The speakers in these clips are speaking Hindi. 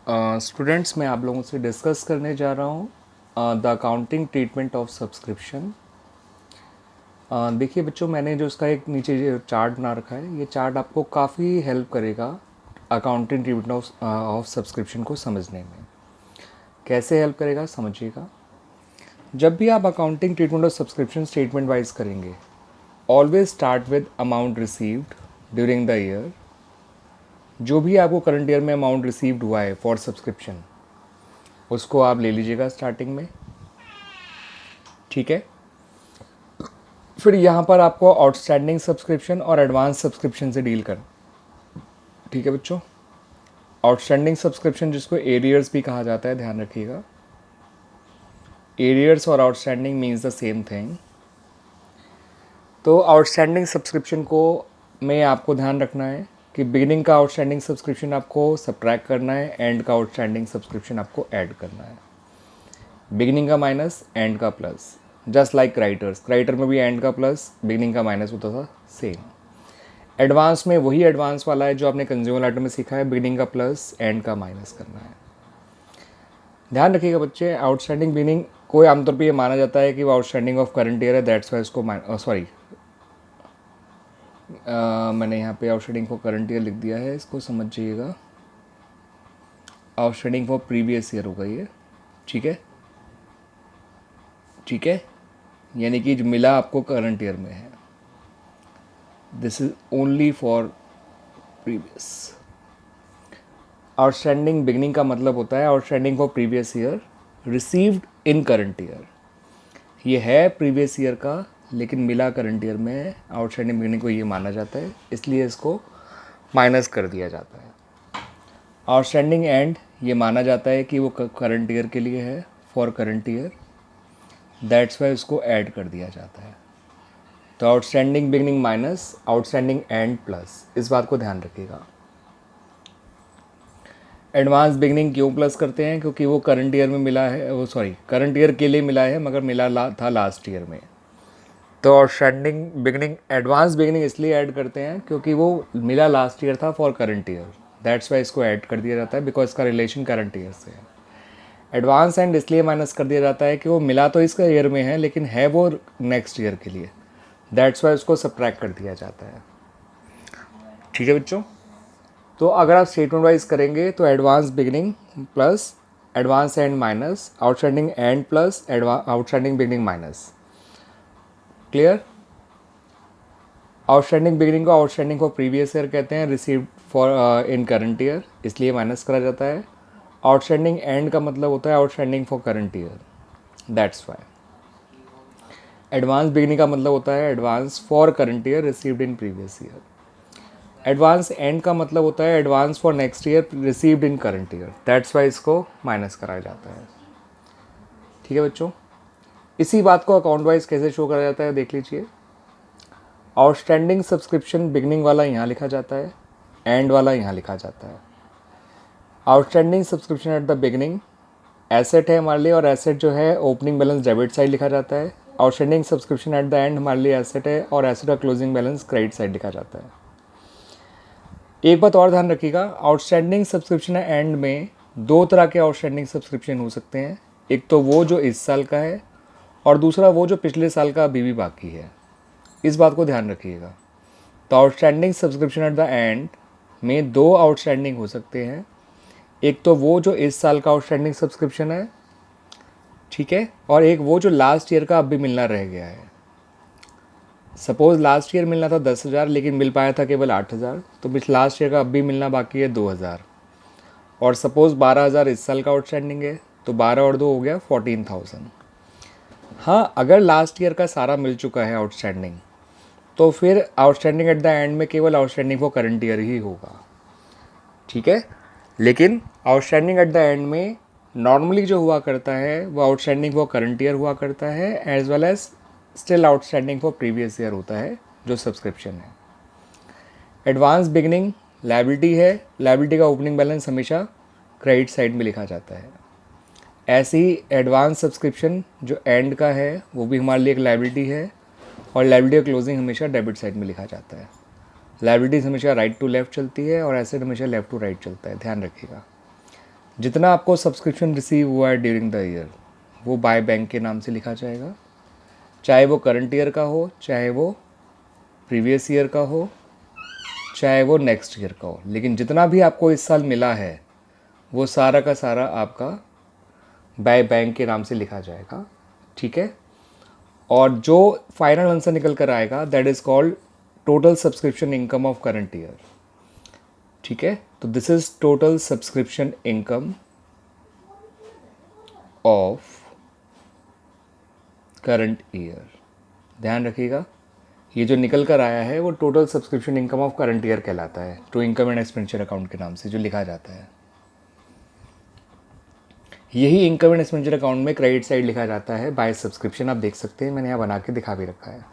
स्टूडेंट्स मैं आप लोगों से डिस्कस करने जा रहा हूँ the accounting treatment of subscription. देखिए बच्चों, मैंने जो इसका एक नीचे जो चार्ट बना रखा है, ये चार्ट आपको काफ़ी हेल्प करेगा अकाउंटिंग ट्रीटमेंट ऑफ सब्सक्रिप्शन को समझने में। कैसे हेल्प करेगा समझिएगा। जब भी आप accounting treatment of subscription statement wise करेंगे, always start with amount received during the year. जो भी आपको करंट ईयर में अमाउंट रिसीव्ड हुआ है फॉर सब्सक्रिप्शन, उसको आप ले लीजिएगा स्टार्टिंग में, ठीक है। फिर यहाँ पर आपको आउटस्टैंडिंग सब्सक्रिप्शन और एडवांस सब्सक्रिप्शन से डील कर, ठीक है बच्चों। आउटस्टैंडिंग सब्सक्रिप्शन जिसको एरियर्स भी कहा जाता है, ध्यान रखिएगा। एरियर्स और outstanding means the same thing. तो आउटस्टैंडिंग सब्सक्रिप्शन को में आपको ध्यान रखना है कि बिगिनिंग का आउटस्टैंडिंग सब्सक्रिप्शन आपको सब्ट्रैक्ट करना है, एंड का आउटस्टैंडिंग सब्सक्रिप्शन आपको ऐड करना है। बिगिनिंग का माइनस, एंड का प्लस। जस्ट लाइक क्राइटर में भी एंड का प्लस बिगिनिंग का माइनस होता था, सेम। एडवांस में वही एडवांस वाला है जो आपने कंज्यूमर आइटम में सीखा है, बिगिनिंग का प्लस एंड का माइनस करना है। ध्यान रखिएगा बच्चे, आउटस्टैंडिंग बिगिनिंग को आमतौर पे ये माना जाता है कि वो आउटस्टैंडिंग ऑफ करंट ईयर है, दैट्स वाई इसको मैंने यहाँ पे आउटस्टैंडिंग फॉर करंट ईयर लिख दिया है, इसको समझिएगा। आउटस्टैंडिंग फॉर प्रीवियस ईयर होगा ये, ठीक है, ठीक है। यानी कि जो मिला आपको करंट ईयर में है, this is only for previous. Outstanding beginning का मतलब होता है outstanding for previous year received in current year. ये है प्रीवियस ईयर का, लेकिन मिला करंट ईयर में है। आउटस्टैंडिंग बिगनिंग को ये माना जाता है, इसलिए इसको माइनस कर दिया जाता है। आउटस्टैंडिंग एंड ये माना जाता है कि वो करंट ईयर के लिए है, for current year, that's why उसको ऐड कर दिया जाता है। तो outstanding beginning minus outstanding and plus, इस बात को ध्यान रखिएगा। एडवांस बिगनिंग क्यों प्लस करते हैं? क्योंकि वो करंट ईयर में मिला है, वो करंट ईयर के लिए मिला है, मगर मिला था लास्ट ईयर में। तो आउटस्टैंडिंग बिगनिंग एडवांस बिगनिंग इसलिए ऐड करते हैं क्योंकि वो मिला लास्ट ईयर था for current year, that's why इसको ऐड कर दिया जाता है, बिकॉज इसका रिलेशन करंट ईयर से है। एडवांस एंड इसलिए माइनस कर दिया जाता है कि वो मिला तो इसका ईयर में है, लेकिन है वो नेक्स्ट ईयर के लिए, दैट्स वाई उसको सब्ट्रैक्ट कर दिया जाता है, ठीक है बच्चों। तो अगर आप स्टेटमेंट वाइज करेंगे तो advance beginning plus advance and minus outstanding and plus outstanding beginning minus, clear. Outstanding beginning को आउटस्टैंडिंग फॉर प्रीवियस ईयर कहते हैं, received for in current year, इसलिए माइनस करा जाता है। आउटस्टैंडिंग एंड का मतलब होता है outstanding for current year, that's why. Advance beginning का मतलब होता है advance for current year received in previous year. Advance and का मतलब होता है advance for next year received in current year, that's why इसको माइनस कराया जाता है, ठीक है बच्चों। इसी बात को अकाउंट वाइज कैसे शो करा जाता है देख लीजिए। आउटस्टैंडिंग सब्सक्रिप्शन बिगनिंग वाला यहाँ लिखा जाता है, एंड वाला यहाँ लिखा जाता है। Outstanding subscription at the beginning asset है हमारे लिए, और एसेट जो है ओपनिंग बैलेंस डेबिट साइड लिखा जाता है। Outstanding subscription at the and हमारे लिए एसेट है, और एसेट का क्लोजिंग बैलेंस क्रेडिट साइड लिखा जाता है। एक बात और ध्यान रखिएगा, आउटस्टैंडिंग सब्सक्रिप्शन एंड में दो तरह के आउटस्टैंडिंग सब्सक्रिप्शन हो सकते हैं। एक तो वो जो इस साल का है, और दूसरा वो जो पिछले साल का अभी भी बाकी है, इस बात को ध्यान रखिएगा। तो outstanding subscription at the and में दो आउटस्टैंडिंग हो सकते हैं। एक तो वो जो इस साल का आउटस्टैंडिंग सब्सक्रिप्शन है, ठीक है, और एक वो जो लास्ट ईयर का अब भी मिलना रह गया है। सपोज़ लास्ट ईयर मिलना था 10,000, लेकिन मिल पाया था केवल 8,000, तो लास्ट ईयर का अब भी मिलना बाकी है 2,000। और सपोज़ 12,000 इस साल का आउटस्टैंडिंग है, तो 12 और 2 हो गया 14,000। हाँ, अगर लास्ट ईयर का सारा मिल चुका है आउटस्टैंडिंग, तो फिर आउटस्टैंडिंग एट द एंड में केवल आउटस्टैंडिंग फॉर करंट ईयर ही होगा, ठीक है। लेकिन आउटस्टैंडिंग एट द एंड में नॉर्मली जो हुआ करता है वो आउटस्टैंडिंग फॉर करंट ईयर हुआ करता है, as well as still outstanding for previous year होता है जो सब्सक्रिप्शन है। एडवांस बिगनिंग लायबिलिटी है, लायबिलिटी का ओपनिंग बैलेंस हमेशा क्रेडिट साइड में लिखा जाता है। ऐसे ही एडवांस सब्सक्रिप्शन जो एंड का है वो भी हमारे लिए एक लायबिलिटी है, और लायबिलिटी का क्लोजिंग हमेशा डेबिट साइड में लिखा जाता है। लायबिलिटीज हमेशा राइट टू लेफ्ट चलती है, और एसेट हमेशा लेफ्ट टू राइट चलता है, ध्यान रखिएगा। जितना आपको सब्सक्रिप्शन रिसीव हुआ है ड्यूरिंग द ईयर वो बाय बैंक के नाम से लिखा जाएगा, चाहे वो करंट ईयर का हो, चाहे वो प्रीवियस ईयर का हो, चाहे वो नेक्स्ट ईयर का हो, लेकिन जितना भी आपको इस साल मिला है वो सारा का सारा आपका बाय बैंक के नाम से लिखा जाएगा। ठीक है, और जो फाइनल आंसर निकल कर आएगा that is called total subscription income of current year. ठीक है, तो this is total subscription income of current year. ध्यान रखिएगा, ये जो निकल कर आया है वो total subscription income of current year कहलाता है, to income and expenditure account के नाम से जो लिखा जाता है। यही इनकम एंड एक्सपेंडिचर अकाउंट में क्रेडिट साइड लिखा जाता है बाय सब्सक्रिप्शन। आप देख सकते हैं, मैंने यहाँ बना के दिखा भी रखा है।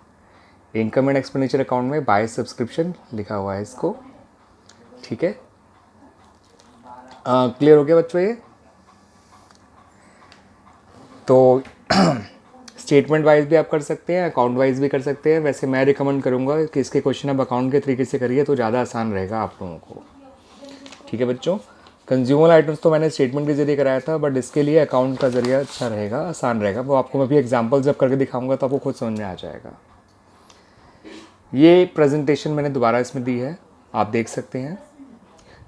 इनकम एंड एक्सपेंडिचर अकाउंट में बाय सब्सक्रिप्शन लिखा हुआ है इसको। ठीक है, क्लियर हो गया बच्चों ये? तो स्टेटमेंट वाइज भी आप कर सकते हैं, अकाउंट वाइज भी कर सकते हैं। वैसे मैं रिकमेंड करूँगा कि इसके क्वेश्चन आप अकाउंट के तरीके से करिए तो ज़्यादा आसान रहेगा आप लोगों को। ठीक है बच्चों, कंज्यूमर आइटम्स तो मैंने स्टेटमेंट के जरिए कराया था, बट इसके लिए अकाउंट का जरिया अच्छा रहेगा, आसान रहेगा। वो आपको मैं भी एग्जाम्पल जब करके दिखाऊंगा तो आपको खुद समझ में आ जाएगा। ये प्रेजेंटेशन मैंने दोबारा इसमें दी है, आप देख सकते हैं।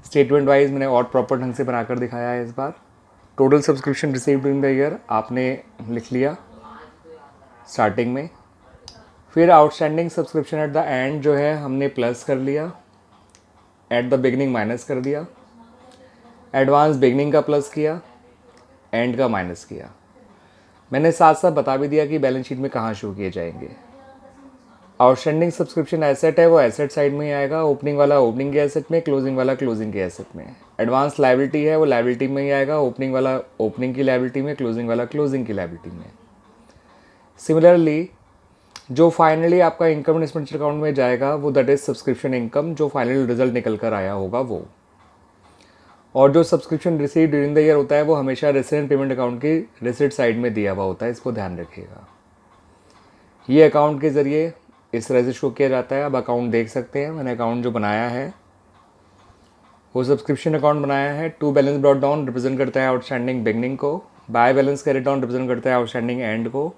स्टेटमेंट वाइज मैंने और प्रॉपर ढंग से बनाकर दिखाया है इस बार। Total subscription received during the year आपने लिख लिया स्टार्टिंग में, फिर outstanding subscription at the end जो है हमने प्लस कर लिया, एट द बिगनिंग माइनस कर दिया, एडवांस बिगनिंग का प्लस किया, एंड का माइनस किया। मैंने साथ साथ बता भी दिया कि बैलेंस शीट में कहाँ शो किए जाएंगे। आउटस्टैंडिंग सब्सक्रिप्शन एसेट है वो एसेट साइड में ही आएगा, ओपनिंग वाला ओपनिंग के एसेट में, क्लोजिंग वाला क्लोजिंग के एसेट में। एडवांस लायबिलिटी है वो लायबिलिटी में ही आएगा, ओपनिंग वाला ओपनिंग की लायबिलिटी में, क्लोजिंग वाला क्लोजिंग की लायबिलिटी में। सिमिलरली जो फाइनली आपका इनकम एंड एक्सपेंडिचर अकाउंट में जाएगा वो दैट इज सब्सक्रिप्शन इनकम, जो फाइनल रिजल्ट निकल कर आया होगा वो। और जो subscription receive during the year होता है वो हमेशा रेसिडेंट पेमेंट अकाउंट की रिसिट साइड में दिया हुआ होता है, इसको ध्यान रखिएगा। ये अकाउंट के ज़रिए इस तरह से शो किया जाता है। अब अकाउंट देख सकते हैं, मैंने अकाउंट जो बनाया है वो सब्सक्रिप्शन अकाउंट बनाया है। To balance brought down represent करता है आउटस्टैंडिंग बिगनिंग को, by balance carried down represent करता है आउटस्टैंडिंग एंड को।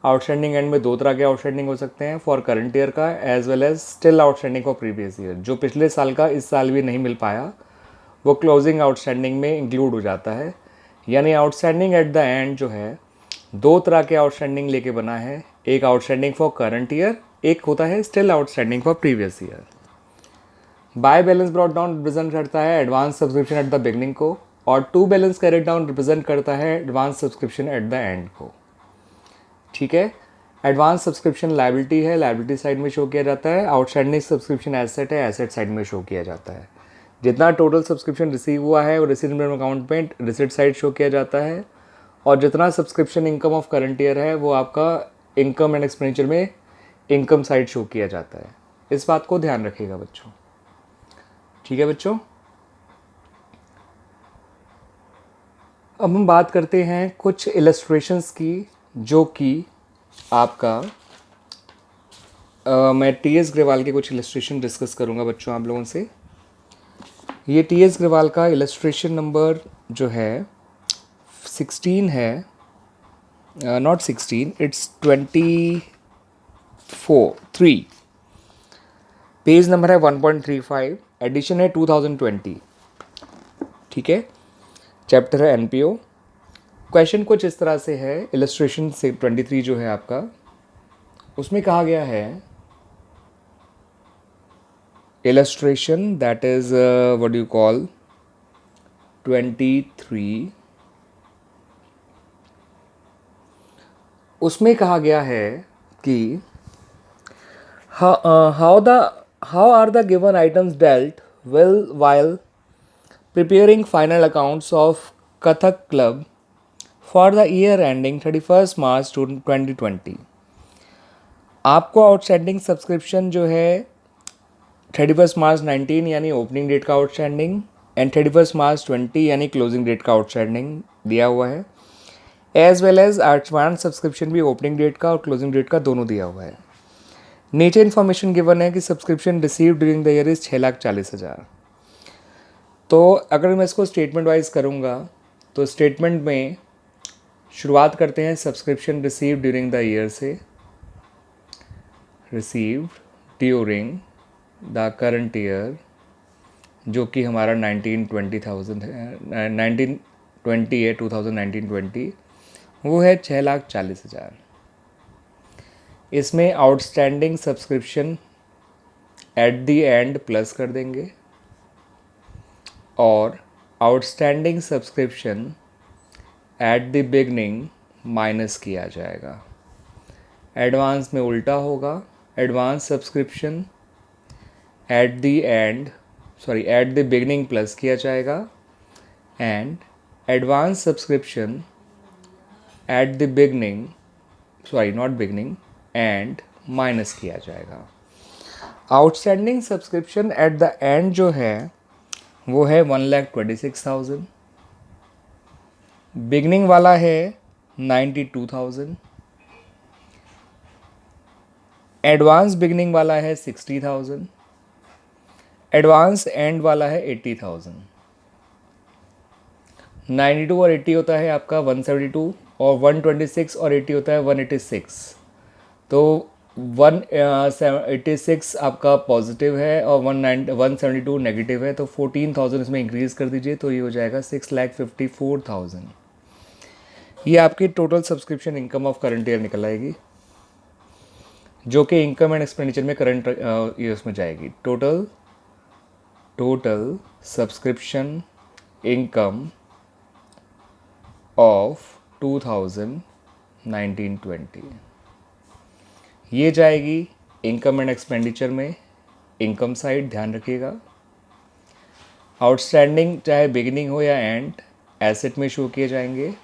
आउटस्टैंडिंग एंड में दो तरह के आउटस्टैंडिंग हो सकते हैं, फॉर करंट ईयर का as well as still outstanding for previous year. जो पिछले साल का इस साल भी नहीं मिल पाया वो क्लोजिंग आउटस्टैंडिंग में इंक्लूड हो जाता है। यानी आउटस्टैंडिंग एट द एंड जो है दो तरह के आउटस्टैंडिंग लेके बना है, एक आउटस्टैंडिंग फॉर करंट ईयर, एक होता है still outstanding for previous year. By balance brought down represent करता है advance subscription at the beginning को, और to balance carried down represent करता है advance subscription at the end को। ठीक है, एडवांस सब्सक्रिप्शन लायबिलिटी है, लायबिलिटी साइड में शो किया जाता है। आउटस्टैंडिंग सब्सक्रिप्शन एसेट है, एसेट साइड में शो किया जाता है। जितना टोटल सब्सक्रिप्शन रिसीव हुआ है वो रिसीट अकाउंट में रिसीट साइड शो किया जाता है, और जितना subscription income of current year है वो आपका इनकम एंड एक्सपेंडिचर में इनकम साइड शो किया जाता है। इस बात को ध्यान रखिएगा बच्चों। ठीक है बच्चों, अब हम बात करते हैं कुछ इलस्ट्रेशंस की, जो कि आपका मैं टी.एस. ग्रेवाल के कुछ इलस्ट्रेशन डिस्कस करूंगा बच्चों आप लोगों से। ये टी.एस. ग्रेवाल का इलस्ट्रेशन नंबर जो है 16 है, नॉट 16, इट्स 3, पेज नंबर है 1.35, एडिशन है 2020। ठीक है, चैप्टर है एनपीओ। क्वेश्चन कुछ इस तरह से है, इलस्ट्रेशन से 23 जो है आपका, उसमें कहा गया है illustration that is what do you call 23, उसमें कहा गया है कि how are the given items dealt while preparing final accounts of Kathak Club for the year ending 31st March 2020। आपको आउटस्टैंडिंग सब्सक्रिप्शन जो है 31 मार्च 19 यानी ओपनिंग डेट का आउटस्टैंडिंग एंड 31 मार्च 20 यानी क्लोजिंग डेट का आउटस्टैंडिंग दिया हुआ है, as well as advance subscription भी ओपनिंग डेट का और क्लोजिंग डेट का दोनों दिया हुआ है। नीचे इन्फॉर्मेशन गिवन है कि subscription receive during the year is 6,40,000। तो अगर मैं इसको स्टेटमेंट वाइज करूँगा तो स्टेटमेंट में शुरुआत करते हैं subscription receive during the year से, received during the current year, जो कि हमारा 19-20,000 है, 19-20 है, 2019-20, वो है 6,40,000। इसमें outstanding subscription at the and plus कर देंगे और outstanding subscription at the beginning minus किया जाएगा। एडवांस में उल्टा होगा, advance subscription at the and eight the beginning plus किया जाएगा and advance subscription at the beginning not beginning and minus किया जाएगा। Outstanding subscription at the end जो है वो है 1,26,000, बिगनिंग वाला है 92,000, एडवांस बिगनिंग वाला है 60,000, एडवांस एंड वाला है 80,000। 92 और 80 होता है आपका 172 और 126 और 80 होता है 186। तो 186 आपका पॉजिटिव है और 172 नेगेटिव है, तो 14,000 इसमें इंक्रीज़ कर दीजिए तो ये हो जाएगा 6,54,000। ये आपकी total subscription income of current year निकल आएगी, जो कि इनकम एंड एक्सपेंडिचर में करंट ईयर्स में जाएगी। टोटल सब्सक्रिप्शन इनकम ऑफ 2019-20 ये जाएगी इनकम एंड एक्सपेंडिचर में, इनकम साइड ध्यान रखिएगा। आउटस्टैंडिंग चाहे बिगिनिंग हो या एंड एसेट में शो किए जाएंगे